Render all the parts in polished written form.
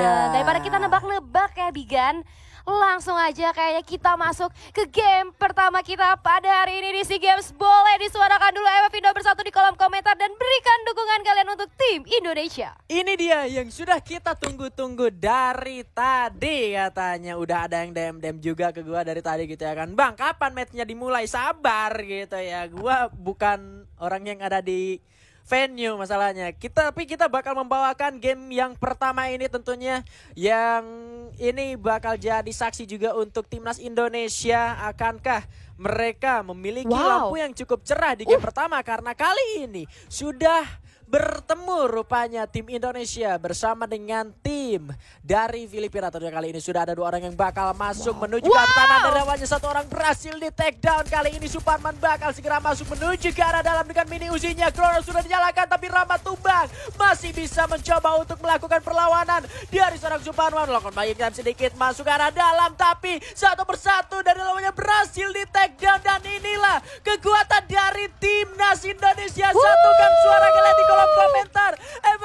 Daripada kita nebak-nebak ya Bigan, langsung aja kayaknya kita masuk ke game pertama kita pada hari ini di SEA Games. Boleh disuarakan dulu Vindo Bersatu di kolom komentar dan berikan dukungan kalian untuk tim Indonesia. Ini dia yang sudah kita tunggu-tunggu dari tadi katanya. Udah ada yang DM juga ke gua dari tadi gitu ya kan. Bang, kapan matchnya dimulai? Sabar gitu ya. Gua bukan orang yang ada di venue masalahnya. Tapi kita bakal membawakan game yang pertama ini tentunya, yang ini bakal jadi saksi juga untuk timnas Indonesia. Akankah mereka memiliki lampu yang cukup cerah di game pertama? Karena kali ini sudah bertemu rupanya tim Indonesia bersama dengan tim dari Filipina. Tentunya kali ini sudah ada 2 orang yang bakal masuk menuju ke arah tanah dan lawannya 1 orang berhasil di take down. Kali ini Suparman bakal segera masuk menuju ke arah dalam dengan mini uzinya. Chrono sudah dinyalakan tapi Rama tumbang. Masih bisa mencoba untuk melakukan perlawanan dari seorang Suparman. Melakukan buying time sedikit masuk ke arah dalam tapi satu persatu dari lawannya berhasil di take down. Dan inilah kekuatan dari timnas Indonesia. Satukan suara kalian di kolom komentar.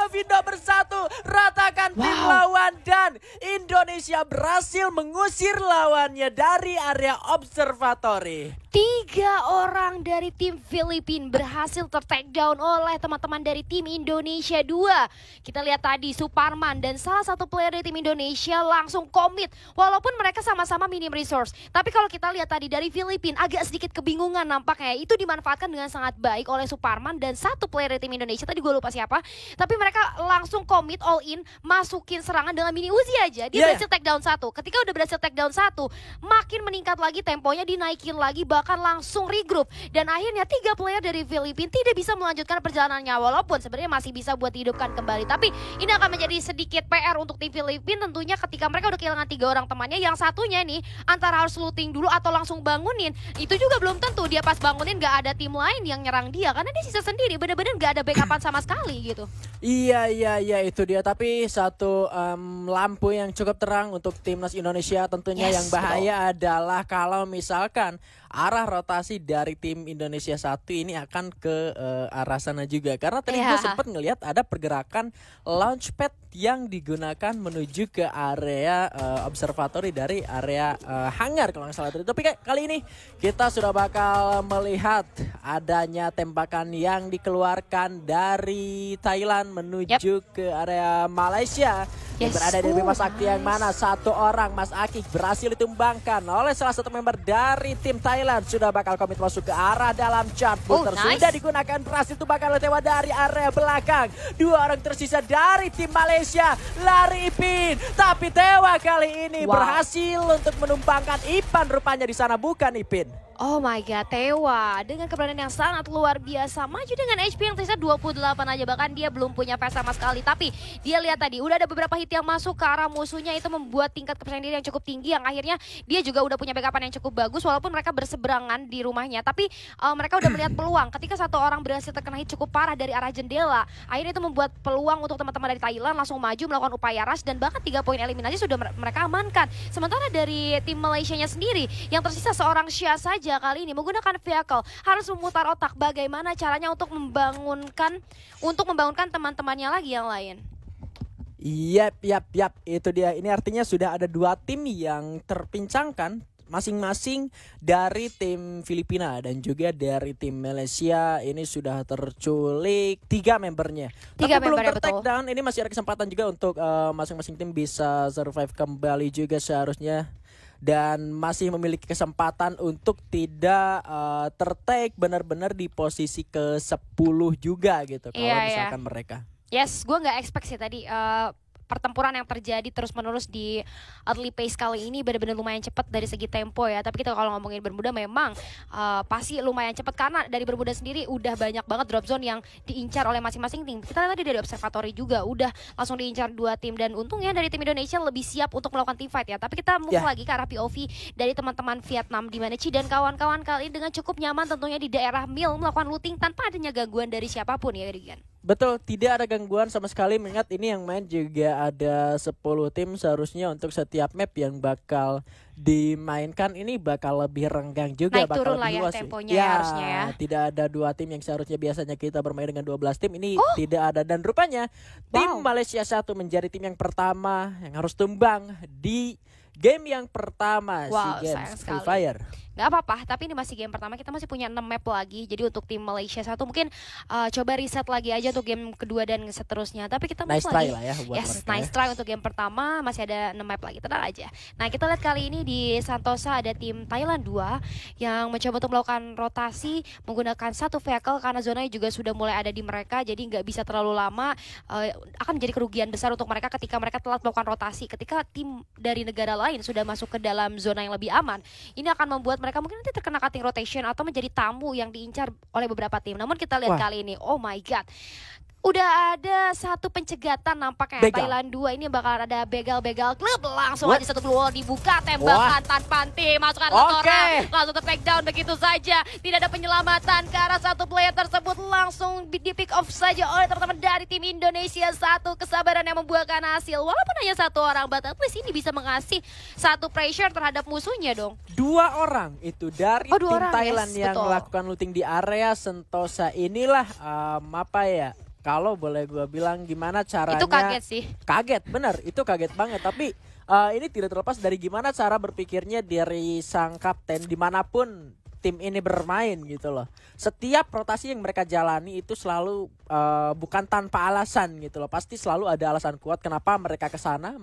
Vindo Bersatu ratakan tim lawan dan Indonesia berhasil mengusir lawannya dari area observatory. 3 orang dari tim Filipina berhasil ter-take down oleh teman-teman dari tim Indonesia 2. Kita lihat tadi Suparman dan salah satu player dari tim Indonesia langsung komit. Walaupun mereka sama-sama minim resource. Tapi kalau kita lihat tadi dari Filipina agak sedikit kebingungan nampaknya. Itu dimanfaatkan dengan sangat baik oleh Suparman dan satu player dari tim Indonesia. Tadi gue lupa siapa. Tapi mereka langsung komit all in. Masukin serangan dengan mini Uzi aja. Dia berhasil take down 1. Ketika udah berhasil take down 1. Makin meningkat lagi temponya, dinaikin lagi. Bahkan langsung regroup. Dan akhirnya 3 player dari Filipina tidak bisa melanjutkan perjalanannya. Walaupun sebenarnya masih bisa buat dihidupkan kembali. Tapi ini akan menjadi sedikit PR untuk tim Filipina tentunya ketika mereka udah kehilangan 3 orang temannya. Yang satunya nih antara harus looting dulu atau langsung bangunin. Itu juga belum tentu dia pas bangunin gak ada tim lain yang nyerang dia. Karena dia sisa sendiri, bener-bener gak ada backupan sama sekali gitu. Iya itu dia. Tapi satu lampu yang cukup terang untuk timnas Indonesia tentunya. Yang bahaya adalah kalau misalkan arah rotasi dari tim Indonesia 1 ini akan ke arah sana juga. Karena tadi gue sempat ngelihat ada pergerakan launchpad yang digunakan menuju ke area observatory dari area hangar kalau nggak salah. Tapi kali ini kita sudah bakal melihat adanya tembakan yang dikeluarkan dari Thailand menuju ke area Malaysia. Yang berada di Bima Sakti yang mana 1 orang Mas Aki berhasil ditumbangkan oleh salah satu member dari tim Thailand. Sudah bakal komit masuk ke arah dalam chat booster. Sudah digunakan, berhasil tumbangkan oleh Tewa dari area belakang. 2 orang tersisa dari tim Malaysia. Lari Ipin. Tapi Tewa kali ini berhasil untuk menumbangkan Ipan rupanya di sana, bukan Ipin. Oh my god, Tewa dengan keberanian yang sangat luar biasa. Maju dengan HP yang tersisa 28 aja. Bahkan dia belum punya PS sama sekali. Tapi dia lihat tadi udah ada beberapa hit yang masuk ke arah musuhnya. Itu membuat tingkat kepercayaan diri yang cukup tinggi. Yang akhirnya dia juga udah punya backupan yang cukup bagus. Walaupun mereka berseberangan di rumahnya. Tapi mereka udah melihat peluang. Ketika 1 orang berhasil terkena hit cukup parah dari arah jendela. Akhirnya itu membuat peluang untuk teman-teman dari Thailand langsung maju melakukan upaya rush. Dan bahkan 3 poin eliminasi sudah mereka amankan. Sementara dari tim Malaysianya sendiri yang tersisa seorang Syah saja kali ini menggunakan vehicle, harus memutar otak bagaimana caranya untuk membangunkan teman-temannya lagi yang lain. Yap, itu dia. Ini artinya sudah ada 2 tim yang terpincangkan, masing-masing dari tim Filipina dan juga dari tim Malaysia. Ini sudah terculik 3 membernya. Tapi belum ter-take down. Ini masih ada kesempatan juga untuk masing-masing tim bisa survive kembali juga seharusnya. Dan masih memiliki kesempatan untuk tidak ter-take benar-benar di posisi ke-10 juga gitu. Kalau misalkan mereka. Yes, gue gak expect sih tadi pertempuran yang terjadi terus-menerus di early pace kali ini benar-benar lumayan cepat dari segi tempo ya. Tapi kita kalau ngomongin Bermuda memang pasti lumayan cepat karena dari Bermuda sendiri udah banyak banget drop zone yang diincar oleh masing-masing tim. Kita lihat tadi dari observatory juga udah langsung diincar 2 tim dan untungnya dari tim Indonesia lebih siap untuk melakukan team fight ya. Tapi kita move lagi ke arah POV dari teman-teman Vietnam di mana Ci dan kawan-kawan kali ini dengan cukup nyaman tentunya di daerah Mil melakukan looting tanpa adanya gangguan dari siapapun ya Rigan. Betul, tidak ada gangguan sama sekali, mengingat ini yang main juga ada 10 tim, seharusnya untuk setiap map yang bakal dimainkan ini bakal lebih renggang juga, Naik bakal turun lah lebih ya luas sih. temponya ya harusnya ya. Tidak ada 2 tim yang seharusnya biasanya kita bermain dengan 12 tim, ini tidak ada, dan rupanya tim Malaysia 1 menjadi tim yang pertama yang harus tumbang di game yang pertama Wow, SEA Games sayang Free sekali. Fire. Gak apa-apa, tapi ini masih game pertama, kita masih punya 6 map lagi. Jadi untuk tim Malaysia 1 mungkin coba riset lagi aja untuk game kedua dan seterusnya. Tapi kita Nice move try lagi. lah ya buat Yes, mereka nice ya. try untuk game pertama, masih ada 6 map lagi, tenang aja. Nah, kita lihat kali ini di Sentosa ada tim Thailand 2 yang mencoba untuk melakukan rotasi menggunakan satu vehicle karena zonanya juga sudah mulai ada di mereka. Jadi nggak bisa terlalu lama, akan menjadi kerugian besar untuk mereka ketika mereka telat melakukan rotasi. Ketika tim dari negara lain sudah masuk ke dalam zona yang lebih aman, ini akan membuat mereka mungkin nanti terkena cutting rotation atau menjadi tamu yang diincar oleh beberapa tim. Namun kita lihat kali ini, oh my god, udah ada satu pencegatan nampaknya. Thailand 2 ini bakal ada begal-begal klub. Langsung aja satu keluar dibuka, tembakan tanpa henti, masukkan orang, langsung take down begitu saja. Tidak ada penyelamatan ke arah satu player tersebut, langsung di pick off saja oleh teman-teman dari tim Indonesia 1. Kesabaran yang membuahkan hasil, walaupun hanya satu orang, but at least ini bisa mengasih satu pressure terhadap musuhnya dong. 2 orang itu dari tim Thailand yang melakukan looting di area Sentosa. Inilah apa ya, kalau boleh gue bilang gimana caranya. Itu kaget sih. Kaget, bener, itu kaget banget. Tapi ini tidak terlepas dari gimana cara berpikirnya dari sang kapten dimanapun tim ini bermain gitu loh. Setiap rotasi yang mereka jalani itu selalu bukan tanpa alasan gitu loh. Pasti selalu ada alasan kuat kenapa mereka ke sana,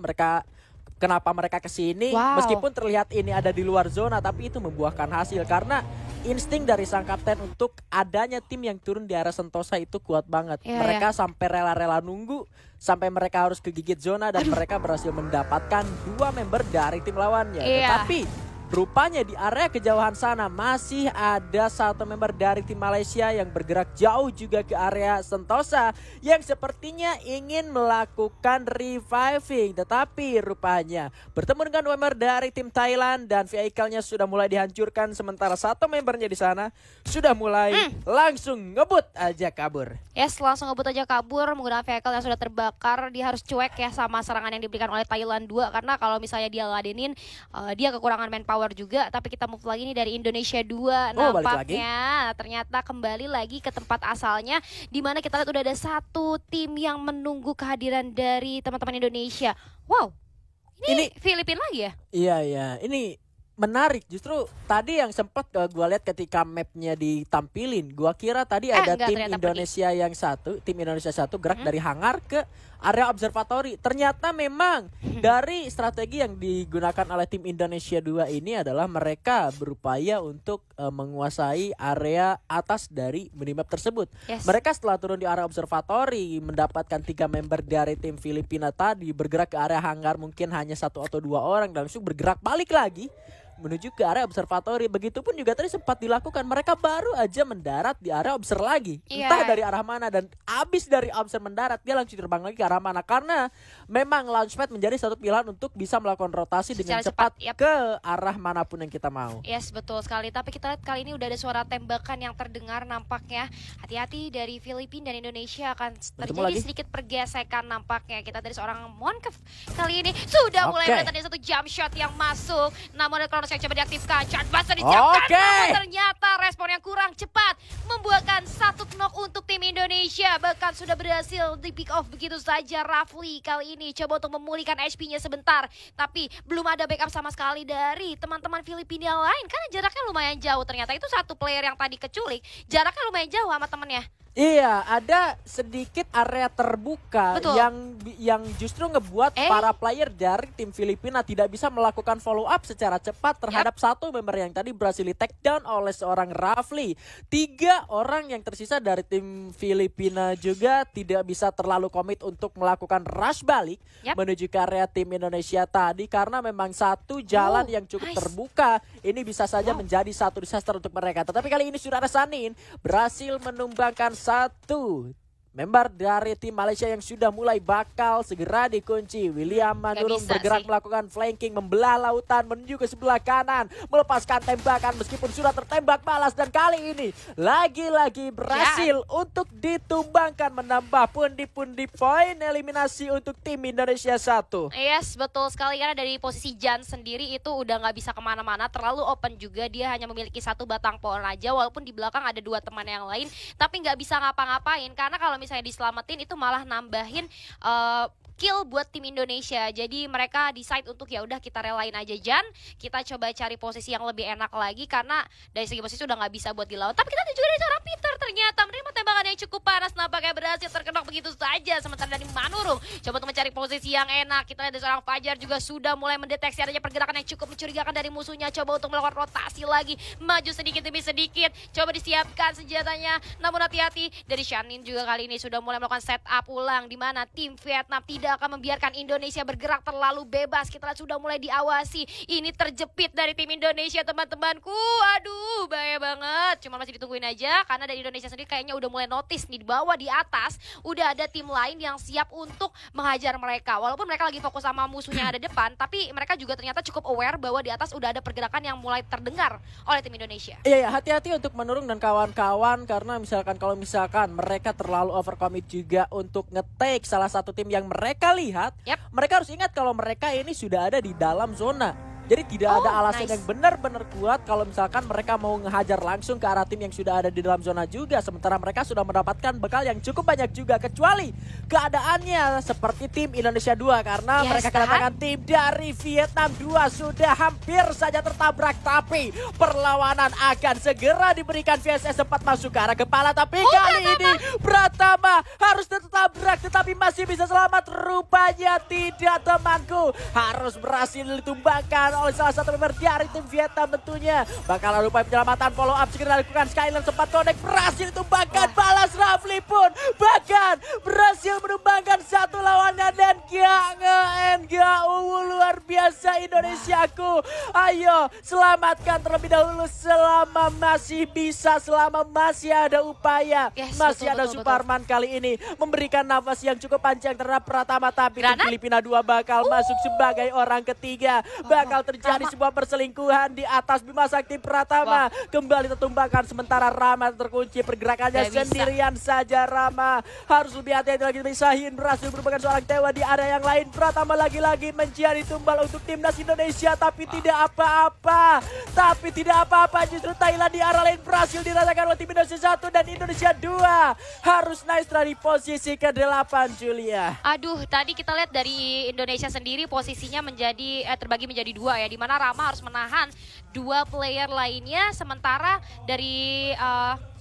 kenapa mereka ke sini. Meskipun terlihat ini ada di luar zona, tapi itu membuahkan hasil karena insting dari sang kapten untuk adanya tim yang turun di area Sentosa itu kuat banget. Mereka sampai rela-rela nunggu sampai mereka harus kegigit zona dan mereka berhasil mendapatkan 2 member dari tim lawannya. Tetapi rupanya di area kejauhan sana masih ada satu member dari tim Malaysia yang bergerak jauh juga ke area Sentosa yang sepertinya ingin melakukan reviving. Tetapi rupanya bertemu dengan member dari tim Thailand dan vehicle-nya sudah mulai dihancurkan, sementara satu membernya di sana sudah mulai langsung ngebut aja kabur. Yes, langsung ngebut aja kabur menggunakan vehicle yang sudah terbakar. Dia harus cuek ya sama serangan yang diberikan oleh Thailand 2 karena kalau misalnya dia ladenin, dia kekurangan manpower juga. Tapi kita move lagi nih dari Indonesia 2 nampaknya ternyata kembali lagi ke tempat asalnya, di mana kita lihat udah ada satu tim yang menunggu kehadiran dari teman-teman Indonesia. Wow, ini Filipina lagi ya? Iya, ini menarik. Justru tadi yang sempat gue lihat ketika mapnya ditampilin, gue kira tadi ada tim Indonesia yang satu, tim Indonesia 1 gerak dari hangar ke area observatory. Ternyata memang dari strategi yang digunakan oleh tim Indonesia 2 ini adalah mereka berupaya untuk menguasai area atas dari minimap tersebut. Mereka setelah turun di area observatory mendapatkan 3 member dari tim Filipina tadi bergerak ke area hangar, mungkin hanya 1 atau 2 orang, dan langsung bergerak balik lagi menuju ke area observatory. Begitupun juga tadi sempat dilakukan, mereka baru aja mendarat di area obser lagi, entah dari arah mana, dan abis dari obser mendarat dia langsung terbang lagi ke arah mana, karena memang launchpad menjadi satu pilihan untuk bisa melakukan rotasi dengan cepat ke arah manapun yang kita mau. Yes, betul sekali. Tapi kita lihat kali ini udah ada suara tembakan yang terdengar nampaknya. Hati-hati dari Filipina dan Indonesia akan terjadi sedikit pergesekan nampaknya. Kita dari seorang Monkev kali ini sudah mulai melihat ada satu jump shot yang masuk, namun ada yang coba diaktifkan, Chartbuster disiapkan, namun ternyata respon yang kurang cepat membuahkan satu knock untuk tim Indonesia. Bahkan sudah berhasil di pick off begitu saja. Rafli kali ini coba untuk memulihkan HP-nya sebentar, tapi belum ada backup sama sekali dari teman-teman Filipina lain karena jaraknya lumayan jauh. Ternyata itu satu player yang tadi keculik, jaraknya lumayan jauh sama temennya. Iya, ada sedikit area terbuka yang justru ngebuat para player dari tim Filipina tidak bisa melakukan follow up secara cepat terhadap satu member yang tadi berhasil di take down oleh seorang Rafli. 3 orang yang tersisa dari tim Filipina juga tidak bisa terlalu komit untuk melakukan rush balik menuju ke area tim Indonesia tadi karena memang satu jalan yang cukup terbuka. Ini bisa saja menjadi satu disaster untuk mereka. Tetapi kali ini sudah ada Sanin berhasil menumbangkan satu member dari tim Malaysia yang sudah mulai bakal segera dikunci. William Manurung bergerak melakukan flanking, membelah lautan menuju ke sebelah kanan, melepaskan tembakan meskipun sudah tertembak balas, dan kali ini lagi-lagi berhasil untuk ditumbangkan, menambah pundi-pundi poin eliminasi untuk tim Indonesia 1. Yes, betul sekali, karena dari posisi Jan sendiri itu udah nggak bisa kemana-mana, terlalu open juga, dia hanya memiliki satu batang pohon aja, walaupun di belakang ada dua teman yang lain, tapi nggak bisa ngapa-ngapain, karena kalau misalnya diselamatin itu malah nambahin kill buat tim Indonesia. Jadi mereka decide untuk ya udah kita relain aja Jan, kita coba cari posisi yang lebih enak lagi, karena dari segi posisi udah nggak bisa buat dilawan. Tapi kita juga dari seorang Peter ternyata menerima tembakan yang cukup panas, nampaknya berhasil terkena begitu saja. Sementara dari Manurung coba untuk mencari posisi yang enak. Kita lihat dari seorang Fajar juga sudah mulai mendeteksi adanya pergerakan yang cukup mencurigakan dari musuhnya, coba untuk melakukan rotasi lagi, maju sedikit demi sedikit, coba disiapkan senjatanya. Namun hati-hati dari Shanin juga kali ini sudah mulai melakukan setup ulang, di mana tim Vietnam tidak akan membiarkan Indonesia bergerak terlalu bebas. Kita lihat sudah mulai diawasi. Ini terjepit dari tim Indonesia, teman-temanku. Aduh, bahaya banget. Cuma masih ditungguin aja, karena dari Indonesia sendiri kayaknya udah mulai notice nih, di bawah di atas udah ada tim lain yang siap untuk menghajar mereka. Walaupun mereka lagi fokus sama musuhnya ada depan, tapi mereka juga ternyata cukup aware bahwa di atas udah ada pergerakan yang mulai terdengar oleh tim Indonesia. Iya, hati-hati untuk Manurung dan kawan-kawan, karena kalau misalkan mereka terlalu overcommit juga untuk nge-take salah satu tim yang mereka lihat, mereka harus ingat kalau mereka ini sudah ada di dalam zona. Jadi tidak ada alasan yang benar-benar kuat kalau misalkan mereka mau ngehajar langsung ke arah tim yang sudah ada di dalam zona juga. Sementara mereka sudah mendapatkan bekal yang cukup banyak juga, kecuali keadaannya seperti tim Indonesia 2, karena mereka kedatangan tim dari Vietnam 2 sudah hampir saja tertabrak. Tapi perlawanan akan segera diberikan. VSS sempat masuk ke arah kepala, tapi kali ini Pratama harus tertabrak, tetapi masih bisa selamat. Rupanya tidak, temanku, harus berhasil ditumbangkan oleh salah satu member dari tim Vietnam tentunya. Bakal ada upaya penyelamatan, follow up segera dilakukan. Skyler sempat connect, berhasil ditumbangkan. Balas Rafli pun bahkan berhasil menumbangkan satu lawannya, dan luar biasa Indonesiaku. Ayo selamatkan terlebih dahulu selama masih bisa, selama masih ada upaya. Masih ada Suparman kali ini memberikan nafas yang cukup panjang terhadap Pratama, tapi tim Filipina 2 bakal masuk sebagai orang ketiga. Bakal terjadi sebuah perselingkuhan di atas Bima Sakti Pratama. Kembali tertumbangkan, sementara Rama terkunci pergerakannya sendirian saja. Rama harus lebih hati-hati lagi. Sahin berhasil merupakan seorang tewa di area yang lain. Pratama lagi-lagi menjadi tumbal untuk timnas Indonesia, tapi tidak apa-apa. Justru Thailand di arah lain berhasil dirasakan oleh tim Indonesia 1, dan Indonesia 2 harus nice di posisi ke-8, Julia. Aduh, tadi kita lihat dari Indonesia sendiri posisinya terbagi menjadi dua ya, dimana Rama harus menahan dua player lainnya, sementara dari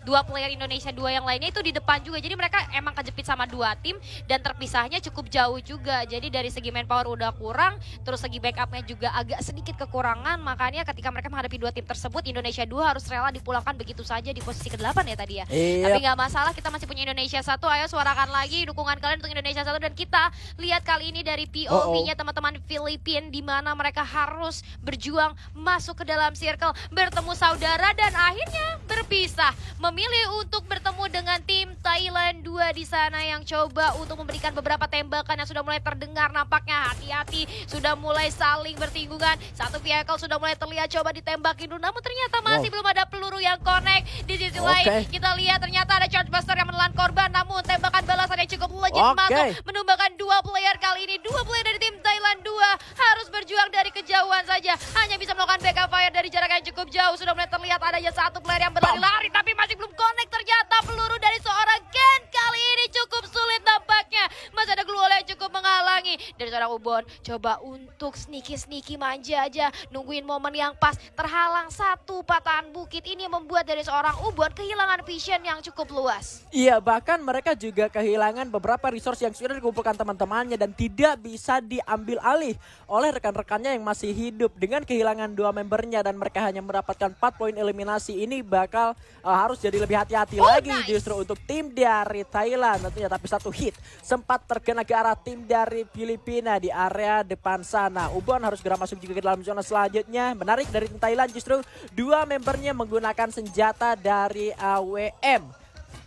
dua player Indonesia 2 yang lainnya itu di depan juga. Jadi mereka emang kejepit sama dua tim dan terpisahnya cukup jauh juga. Jadi dari segi manpower udah kurang, terus segi backupnya juga agak sedikit kekurangan. Makanya ketika mereka menghadapi dua tim tersebut, Indonesia 2 harus rela dipulangkan begitu saja di posisi ke-8 ya tadi ya. Tapi nggak masalah, kita masih punya Indonesia 1. Ayo suarakan lagi dukungan kalian untuk Indonesia 1. Dan kita lihat kali ini dari POV-nya teman-teman Filipina, di mana mereka harus berjuang masuk ke dalam circle, bertemu saudara, dan akhirnya berpisah. Memilih untuk bertemu dengan tim Thailand 2 di sana yang coba untuk memberikan beberapa tembakan yang sudah mulai terdengar. Nampaknya hati-hati, sudah mulai saling bertinggungan. Satu vehicle sudah mulai terlihat coba ditembakin dulu, namun ternyata masih belum ada peluru yang connect. Di sisi lain kita lihat ternyata ada charge buster yang menelan korban, namun tembakan balasan yang cukup legit masuk, menumbangkan dua player. Kali ini dua player dari tim Thailand 2 harus berjuang dari kejauhan saja, hanya bisa melakukan backup fire dari jarak yang cukup jauh. Sudah mulai terlihat adanya satu player yang berlari-lari, tapi masih belum connect. Ternyata peluru dari seorang Ken kali ini cukup sulit nampaknya. Masih ada Gluol yang cukup menghalangi. Dari seorang Ubon coba untuk sneaky manja aja, nungguin momen yang pas. Terhalang satu patahan bukit, ini membuat dari seorang Ubon kehilangan vision yang cukup luas. Iya, bahkan mereka juga kehilangan beberapa resource yang sudah dikumpulkan teman-temannya dan tidak bisa diambil alih oleh rekan-rekannya yang masih hidup. Dengan kehilangan dua membernya dan mereka hanya mendapatkan 4 poin eliminasi, ini bakal harus jadi lebih hati-hati lagi justru untuk tim dari Thailand tentunya. Tapi satu hit sempat terkena ke arah tim dari Filipina di area depan sana. Ubon harus segera masuk juga ke dalam zona selanjutnya. Menarik dari tim Thailand, justru dua membernya menggunakan senjata dari AWM.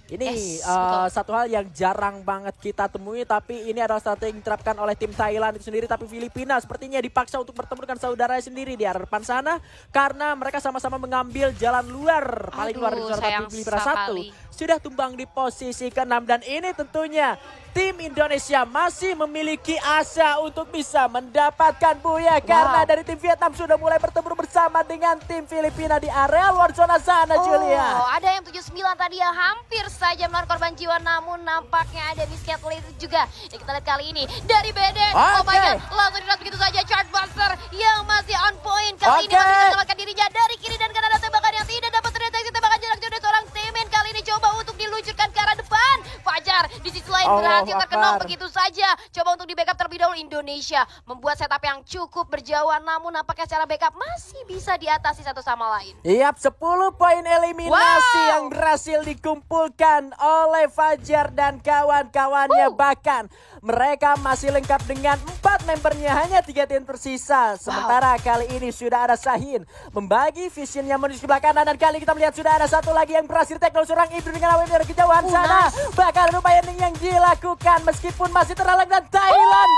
Ini Yes, betul. satu hal yang jarang banget kita temui, tapi ini adalah strategi yang diterapkan oleh tim Thailand itu sendiri. Tapi Filipina sepertinya dipaksa untuk bertemu dengan saudaranya sendiri di arah depan sana karena mereka sama-sama mengambil jalan luar, paling luar di zona sayang Filipina sekali. 1 sudah tumbang di posisi ke-6 dan ini tentunya tim Indonesia masih memiliki asa untuk bisa mendapatkan buya karena dari tim Vietnam sudah mulai bertempur bersama dengan tim Filipina di area luar zona sana, Julia. Ada yang 79 tadi yang hampir saja menelan korban jiwa, namun nampaknya ada miscat juga. Dan kita lihat kali ini dari BD. Oh my god, langsung diras begitu saja Chartbuster yang masih on point. Kali ini masih menyelamatkan dirinya dari kiri dan kanan, ada tembakan yang tidak dapat terdeteksi, tembakan jarak jauh dari seorang teammate. Kali ini coba untuk diluncurkan ke arah depan. Fajar di sisi lain berhasil terkenal begitu saja. Coba untuk di backup terlebih dahulu. Indonesia membuat setup yang cukup berjauhan, namun nampaknya secara backup masih bisa diatasi satu sama lain. Yap, 10 poin eliminasi yang berhasil dikumpulkan oleh Fajar dan kawan-kawannya. Bahkan mereka masih lengkap dengan 4 membernya, hanya 3 tim tersisa. Sementara kali ini sudah ada Sahin membagi visionnya menuju sebelah kanan, dan kali kita melihat sudah ada satu lagi yang berhasil tackle seorang Ibnu dengan awal dari kejauhan sana. Bahkan upaya yang dilakukan meskipun masih terhalang dan Thailand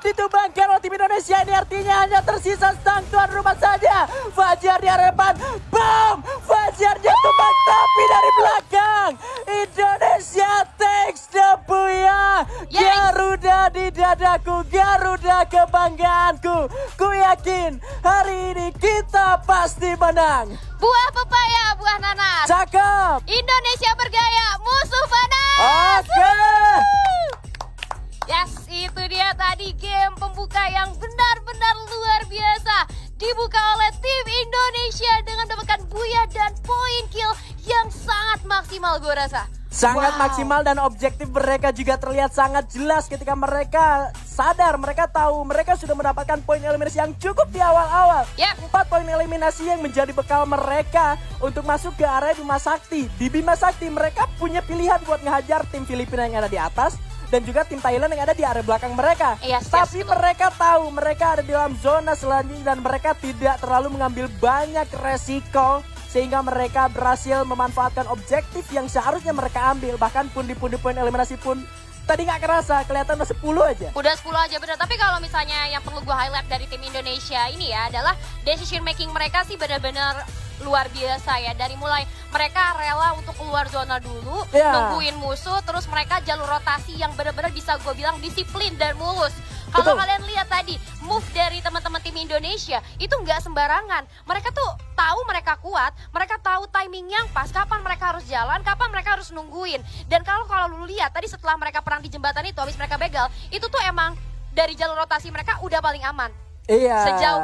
2 ditumbangkan oleh tim Indonesia. Ini artinya hanya tersisa sang tuan rumah saja. Fajar di hadapan, bam! Fajar tumbang tapi dari belakang. Indonesia takes the buya. Garuda di dadaku, Garuda kebanggaanku. Ku yakin hari ini kita pasti menang. Buah pepaya, buah nanas. Cakep. Indonesia bergaya, musuh panas. Oke. Yes, itu dia tadi game pembuka yang benar-benar luar biasa. Dibuka oleh tim Indonesia dengan mendapatkan buya dan poin kill yang sangat maksimal gue rasa. Sangat maksimal dan objektif mereka juga terlihat sangat jelas ketika mereka sadar, mereka tahu mereka sudah mendapatkan poin eliminasi yang cukup di awal-awal. 4 poin eliminasi yang menjadi bekal mereka untuk masuk ke area Bima Sakti. Di Bima Sakti mereka punya pilihan buat ngehajar tim Filipina yang ada di atas dan juga tim Thailand yang ada di area belakang mereka. Tapi mereka tahu mereka ada di dalam zona selanjutnya dan mereka tidak terlalu mengambil banyak resiko, sehingga mereka berhasil memanfaatkan objektif yang seharusnya mereka ambil. Bahkan pun di poin eliminasi pun tadi nggak kerasa, kelihatan udah 10 aja. Udah 10 aja bener, tapi kalau misalnya yang perlu gue highlight dari tim Indonesia ini ya adalah decision making mereka sih benar-benar luar biasa ya. Dari mulai mereka rela untuk keluar zona dulu, nungguin musuh, terus mereka jalur rotasi yang benar-benar bisa gue bilang disiplin dan mulus. Kalau kalian lihat tadi move dari teman-teman tim Indonesia itu nggak sembarangan. Mereka tuh tahu mereka kuat, mereka tahu timing yang pas, kapan mereka harus jalan, kapan mereka harus nungguin. Dan kalau lu lihat tadi setelah mereka perang di jembatan itu, habis mereka begal, itu tuh emang dari jalur rotasi mereka udah paling aman. Iya. Sejauh